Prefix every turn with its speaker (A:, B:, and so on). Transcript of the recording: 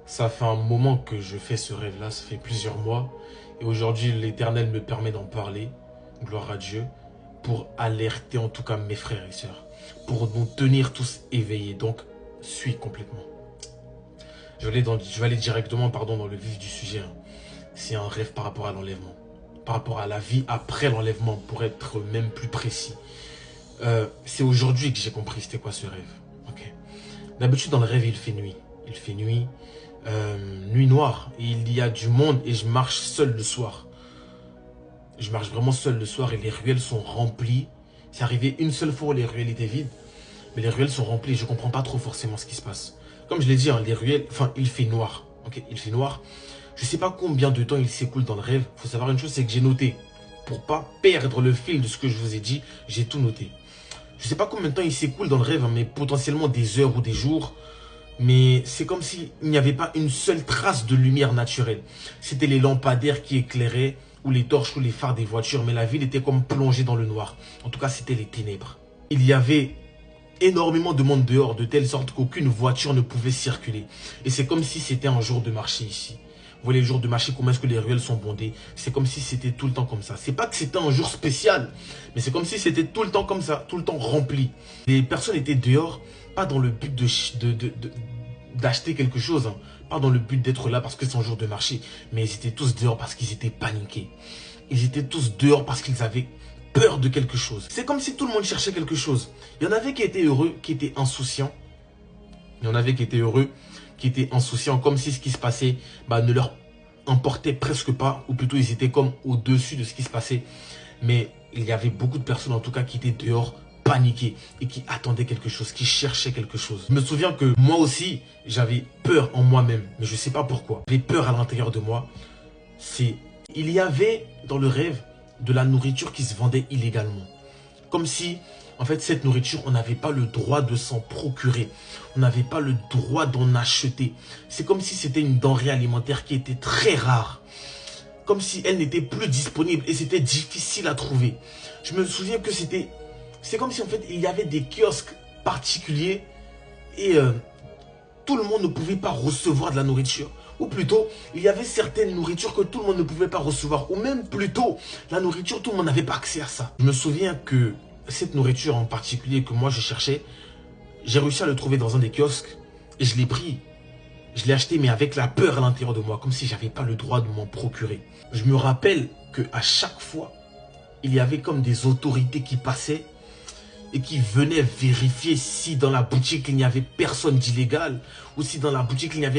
A: Ça fait un moment que je fais ce rêve-là, ça fait plusieurs mois. Et aujourd'hui, l'Éternel me permet d'en parler, gloire à Dieu, pour alerter en tout cas mes frères et sœurs, pour nous tenir tous éveillés. Donc, suis complètement. Je vais aller directement dans le vif du sujet. C'est un rêve par rapport à l'enlèvement. Par rapport à la vie après l'enlèvement, pour être même plus précis. C'est aujourd'hui que j'ai compris c'était quoi ce rêve. Okay. D'habitude, dans le rêve, il fait nuit. Il fait nuit. Nuit noire, et il y a du monde et je marche seul le soir. Je marche vraiment seul le soir et les ruelles sont remplies. C'est arrivé une seule fois où les ruelles étaient vides, mais les ruelles sont remplies et je ne comprends pas trop forcément ce qui se passe. Comme je l'ai dit, les ruelles, il fait noir. Okay, il fait noir. Je ne sais pas combien de temps il s'écoule dans le rêve. Il faut savoir une chose, c'est que j'ai noté. Pour pas perdre le fil de ce que je vous ai dit, j'ai tout noté. Je ne sais pas combien de temps il s'écoule dans le rêve, mais potentiellement des heures ou des jours. Mais c'est comme s'il n'y avait pas une seule trace de lumière naturelle. C'était les lampadaires qui éclairaient, ou les torches, ou les phares des voitures. Mais la ville était comme plongée dans le noir. En tout cas, c'était les ténèbres. Il y avait énormément de monde dehors, de telle sorte qu'aucune voiture ne pouvait circuler. Et c'est comme si c'était un jour de marché ici. Vous voyez les jours de marché, comment est-ce que les ruelles sont bondées. C'est comme si c'était tout le temps comme ça. C'est pas que c'était un jour spécial, mais c'est comme si c'était tout le temps comme ça, tout le temps rempli. Les personnes étaient dehors, pas dans le but d'acheter quelque chose, hein. Pas dans le but d'être là parce que c'est un jour de marché, mais ils étaient tous dehors parce qu'ils étaient paniqués. Ils étaient tous dehors parce qu'ils avaient peur de quelque chose. C'est comme si tout le monde cherchait quelque chose. Il y en avait qui étaient heureux, qui étaient insouciants. Il y en avait qui étaient heureux, qui étaient insouciants, comme si ce qui se passait ne leur importait presque pas, ou plutôt ils étaient comme au-dessus de ce qui se passait. Mais il y avait beaucoup de personnes en tout cas qui étaient dehors, paniquées, et qui attendaient quelque chose, qui cherchaient quelque chose. Je me souviens que moi aussi, j'avais peur en moi-même, mais je ne sais pas pourquoi. J'avais peur à l'intérieur de moi. Il y avait dans le rêve de la nourriture qui se vendait illégalement. Comme si, en fait, cette nourriture, on n'avait pas le droit de s'en procurer. On n'avait pas le droit d'en acheter. C'est comme si c'était une denrée alimentaire qui était très rare. Comme si elle n'était plus disponible et c'était difficile à trouver. Je me souviens que c'est comme si, en fait, il y avait des kiosques particuliers et tout le monde ne pouvait pas recevoir de la nourriture. Ou plutôt, il y avait certaines nourritures que tout le monde ne pouvait pas recevoir. Ou même plutôt, la nourriture, tout le monde n'avait pas accès à ça. Je me souviens que cette nourriture en particulier que moi je cherchais, j'ai réussi à le trouver dans un des kiosques. Et je l'ai pris. Je l'ai acheté, mais avec la peur à l'intérieur de moi. Comme si j'avais pas le droit de m'en procurer. Je me rappelle qu'à chaque fois, il y avait comme des autorités qui passaient et qui venaient vérifier si dans la boutique il n'y avait personne d'illégal ou si dans la boutique il n'y avait